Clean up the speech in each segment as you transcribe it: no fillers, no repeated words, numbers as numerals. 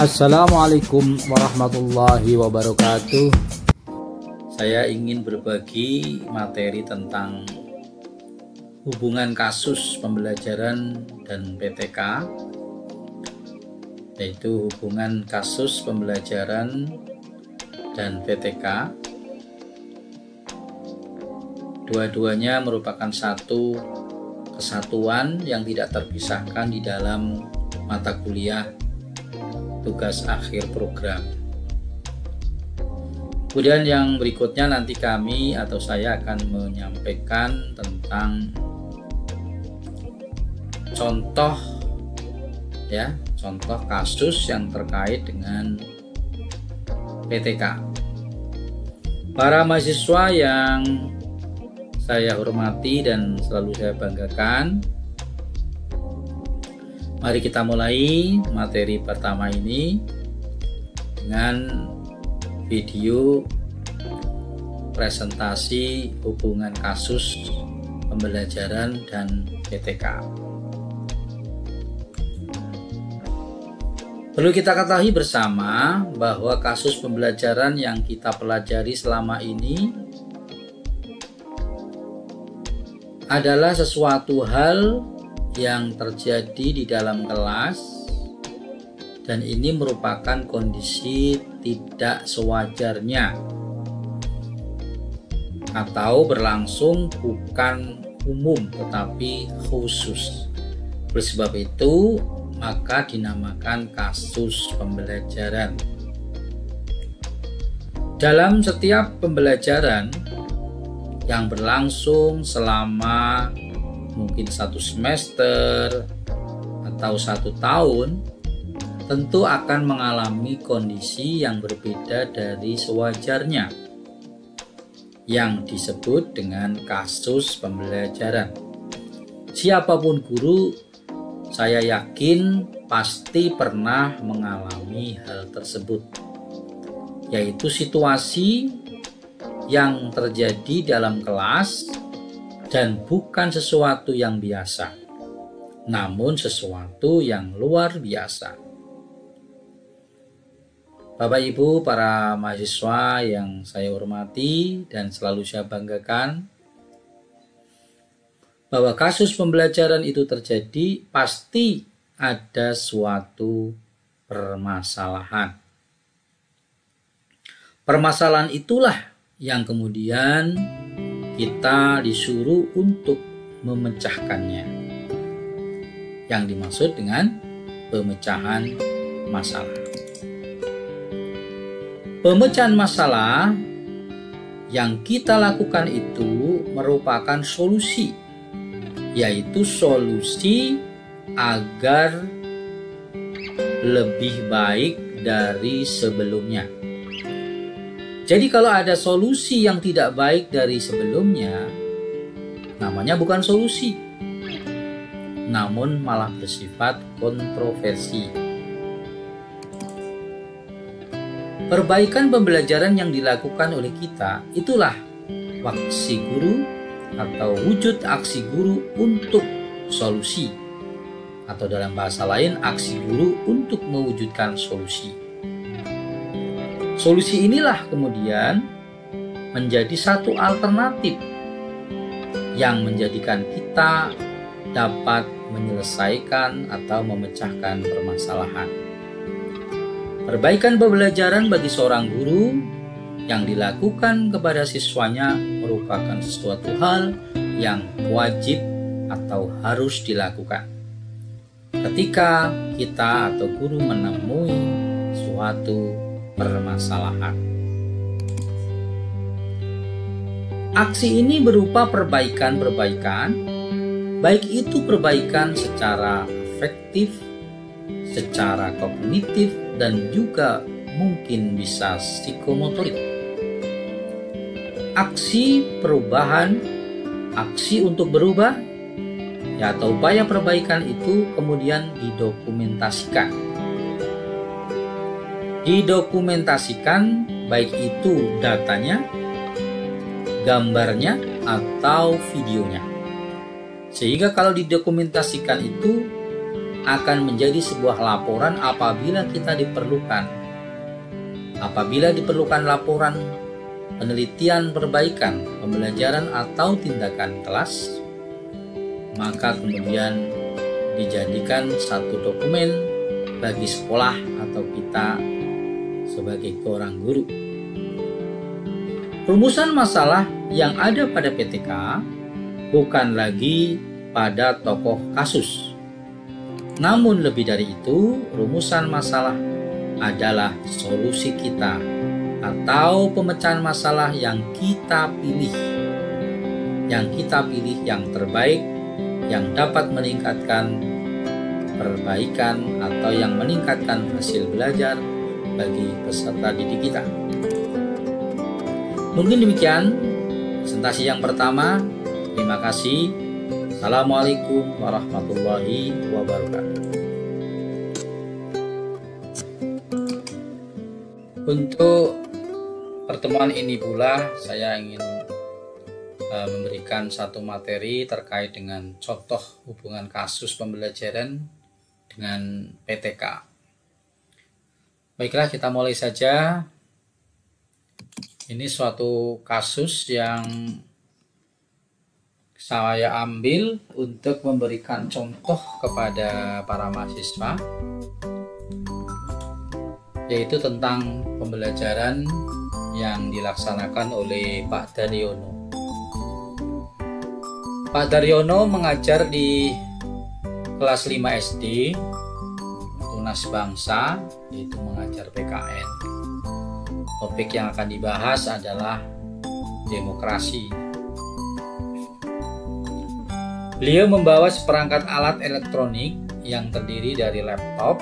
Assalamualaikum warahmatullahi wabarakatuh. Saya ingin berbagi materi tentang hubungan kasus pembelajaran dan PTK, yaitu hubungan kasus pembelajaran dan PTK. Dua-duanya merupakan satu kesatuan yang tidak terpisahkan di dalam mata kuliah tugas akhir program. Kemudian yang berikutnya nanti kami atau saya akan menyampaikan tentang contoh kasus yang terkait dengan PTK. Para mahasiswa yang saya hormati dan selalu saya banggakan, mari kita mulai materi pertama ini dengan video presentasi hubungan kasus pembelajaran dan PTK. Perlu kita ketahui bersama bahwa kasus pembelajaran yang kita pelajari selama ini adalah sesuatu hal yang terjadi di dalam kelas, dan ini merupakan kondisi tidak sewajarnya atau berlangsung bukan umum tetapi khusus. Oleh sebab itu maka dinamakan kasus pembelajaran. Dalam setiap pembelajaran yang berlangsung selama mungkin 1 semester atau 1 tahun, tentu akan mengalami kondisi yang berbeda dari sewajarnya, yang disebut dengan kasus pembelajaran. Siapapun guru, saya yakin pasti pernah mengalami hal tersebut, yaitu situasi yang terjadi dalam kelas dan bukan sesuatu yang biasa, namun sesuatu yang luar biasa. Bapak Ibu para mahasiswa yang saya hormati dan selalu saya banggakan, bahwa kasus pembelajaran itu terjadi pasti ada suatu permasalahan. Permasalahan itulah yang kemudian kita disuruh untuk memecahkannya, yang dimaksud dengan pemecahan masalah. Pemecahan masalah yang kita lakukan itu merupakan solusi, yaitu solusi agar lebih baik dari sebelumnya. Jadi kalau ada solusi yang tidak baik dari sebelumnya, namanya bukan solusi, namun malah bersifat kontroversi. Perbaikan pembelajaran yang dilakukan oleh kita itulah aksi guru atau wujud aksi guru untuk solusi, atau dalam bahasa lain aksi guru untuk mewujudkan solusi. Solusi inilah kemudian menjadi satu alternatif yang menjadikan kita dapat menyelesaikan atau memecahkan permasalahan. Perbaikan pembelajaran bagi seorang guru yang dilakukan kepada siswanya merupakan sesuatu hal yang wajib atau harus dilakukan ketika kita atau guru menemui suatu permasalahan. Aksi ini berupa perbaikan-perbaikan, baik itu perbaikan secara afektif, secara kognitif, dan juga mungkin bisa psikomotorik. Aksi perubahan, aksi untuk berubah, atau upaya perbaikan itu kemudian didokumentasikan baik itu datanya, gambarnya, atau videonya. Sehingga kalau didokumentasikan itu akan menjadi sebuah laporan apabila kita diperlukan. Apabila diperlukan laporan, penelitian, perbaikan, pembelajaran atau tindakan kelas, maka kemudian dijadikan satu dokumen bagi sekolah atau kita sebagai seorang guru. Rumusan masalah yang ada pada PTK bukan lagi pada tokoh kasus. Namun lebih dari itu, rumusan masalah adalah solusi kita atau pemecahan masalah yang kita pilih. Yang kita pilih yang terbaik, yang dapat meningkatkan perbaikan atau yang meningkatkan hasil belajar bagi peserta didik kita. Mungkin demikian presentasi yang pertama. Terima kasih. Assalamualaikum warahmatullahi wabarakatuh. Untuk pertemuan ini pula saya ingin memberikan satu materi terkait dengan contoh hubungan kasus pembelajaran dengan PTK. Baiklah, kita mulai saja. Ini suatu kasus yang saya ambil untuk memberikan contoh kepada para mahasiswa, yaitu tentang pembelajaran yang dilaksanakan oleh Pak Daryono. Pak Daryono mengajar di kelas 5 SD, tunas bangsa, yaitu mengajar PKN. Topik yang akan dibahas adalah demokrasi. Beliau membawa seperangkat alat elektronik yang terdiri dari laptop,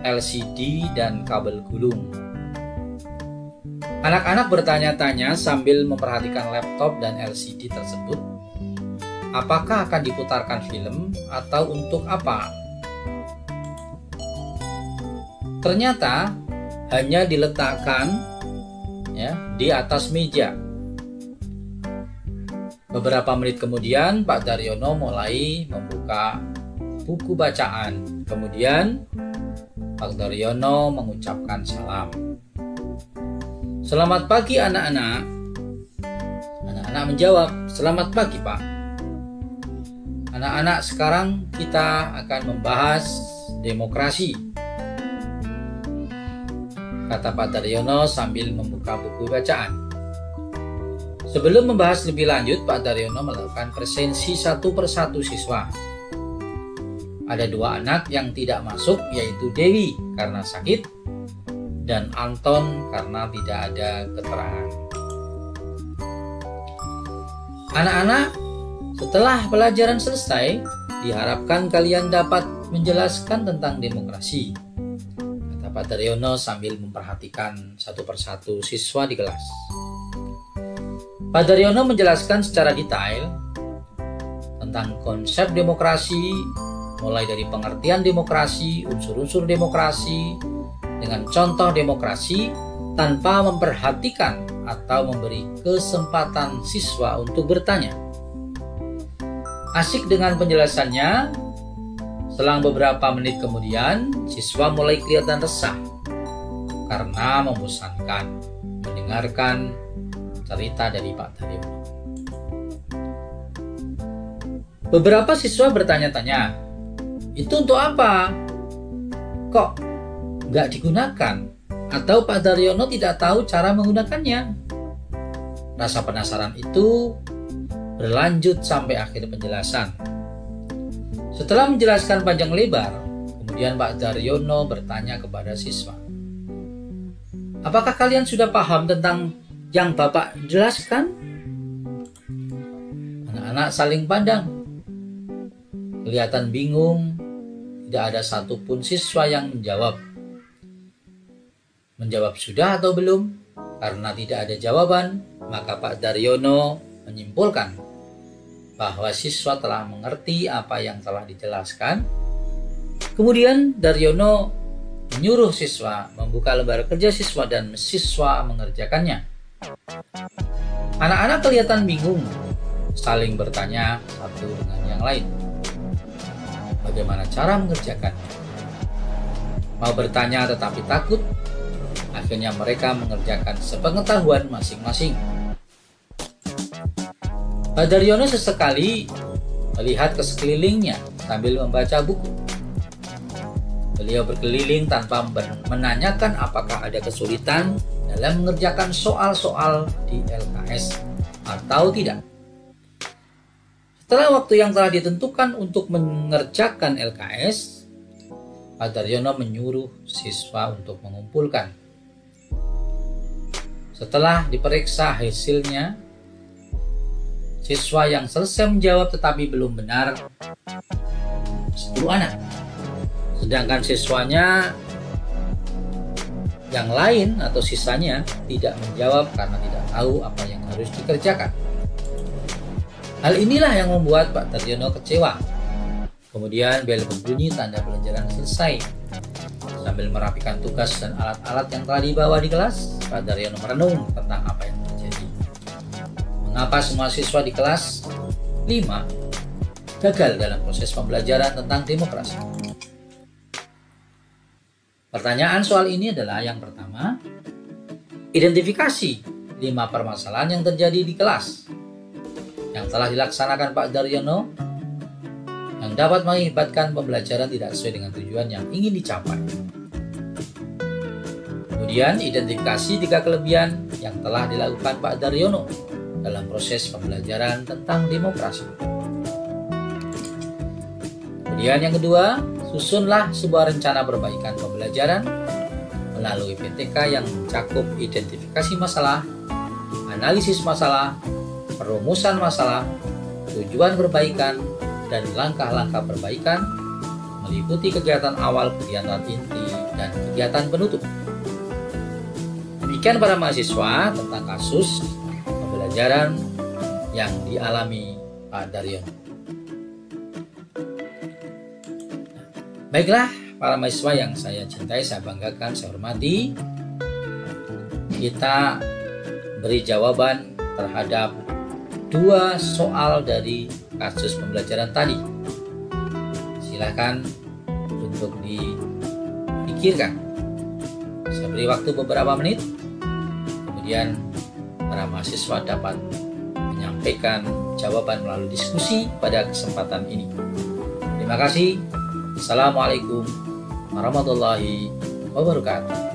LCD, dan kabel gulung. Anak-anak bertanya-tanya sambil memperhatikan laptop dan LCD tersebut, apakah akan diputarkan film atau untuk apa? Ternyata hanya diletakkan di atas meja. Beberapa menit kemudian Pak Daryono mulai membuka buku bacaan. Kemudian Pak Daryono mengucapkan salam. "Selamat pagi anak-anak." Anak-anak menjawab, "Selamat pagi Pak." "Anak-anak, sekarang kita akan membahas demokrasi," kata Pak Daryono sambil membuka buku bacaan. Sebelum membahas lebih lanjut, Pak Daryono melakukan presensi satu persatu siswa. Ada 2 anak yang tidak masuk, yaitu Dewi karena sakit dan Anton karena tidak ada keterangan. Anak-anak, setelah pelajaran selesai, diharapkan kalian dapat menjelaskan tentang demokrasi, kata Pak Daryono sambil memperhatikan satu persatu siswa di kelas. Pak Daryono menjelaskan secara detail tentang konsep demokrasi, mulai dari pengertian demokrasi, unsur-unsur demokrasi, dengan contoh demokrasi, tanpa memperhatikan atau memberi kesempatan siswa untuk bertanya. Asyik dengan penjelasannya, selang beberapa menit kemudian, siswa mulai kelihatan resah karena membosankan mendengarkan cerita dari Pak Daryono. Beberapa siswa bertanya-tanya, "Itu untuk apa? Kok nggak digunakan? Atau Pak Daryono tidak tahu cara menggunakannya?" Rasa penasaran itu berlanjut sampai akhir penjelasan. Setelah menjelaskan panjang lebar, kemudian Pak Daryono bertanya kepada siswa, "Apakah kalian sudah paham tentang yang Bapak jelaskan?" Anak-anak saling pandang, kelihatan bingung. Tidak ada satupun siswa yang menjawab. Menjawab sudah atau belum? Karena tidak ada jawaban, maka Pak Daryono menyimpulkan bahwa siswa telah mengerti apa yang telah dijelaskan. Kemudian Daryono menyuruh siswa membuka lembar kerja siswa dan siswa mengerjakannya. Anak-anak kelihatan bingung, saling bertanya satu dengan yang lain. bagaimana cara mengerjakannya. Mau bertanya tetapi takut, akhirnya mereka mengerjakan sepengetahuan masing-masing. Pak Daryono sesekali melihat ke sekelilingnya sambil membaca buku. Beliau berkeliling tanpa menanyakan apakah ada kesulitan dalam mengerjakan soal-soal di LKS atau tidak. Setelah waktu yang telah ditentukan untuk mengerjakan LKS, Pak Daryono menyuruh siswa untuk mengumpulkan. Setelah diperiksa hasilnya, siswa yang selesai menjawab tetapi belum benar 10 anak. Sedangkan siswanya yang lain atau sisanya tidak menjawab karena tidak tahu apa yang harus dikerjakan. Hal inilah yang membuat Pak Daryono kecewa. Kemudian bel berbunyi tanda pelajaran selesai. Sambil merapikan tugas dan alat-alat yang telah dibawa di kelas, Pak Daryono merenung tentang apa yang terjadi. Mengapa semua siswa di kelas 5 gagal dalam proses pembelajaran tentang demokrasi? Pertanyaan soal ini adalah yang pertama, identifikasi 5 permasalahan yang terjadi di kelas yang telah dilaksanakan Pak Daryono yang dapat mengakibatkan pembelajaran tidak sesuai dengan tujuan yang ingin dicapai. Kemudian, identifikasi 3 kelebihan yang telah dilakukan Pak Daryono dalam proses pembelajaran tentang demokrasi. Kemudian yang kedua, susunlah sebuah rencana perbaikan pembelajaran melalui PTK yang mencakup identifikasi masalah, analisis masalah, perumusan masalah, tujuan perbaikan, dan langkah-langkah perbaikan, meliputi kegiatan awal, kegiatan inti, dan kegiatan penutup. Demikian para mahasiswa tentang kasus pembelajaran yang dialami Pak Daryono. Baiklah, para mahasiswa yang saya cintai, saya banggakan, saya hormati, kita beri jawaban terhadap 2 soal dari kasus pembelajaran tadi. Silakan untuk dipikirkan. Saya beri waktu beberapa menit, kemudian para mahasiswa dapat menyampaikan jawaban melalui diskusi pada kesempatan ini. Terima kasih. Assalamualaikum warahmatullahi wabarakatuh.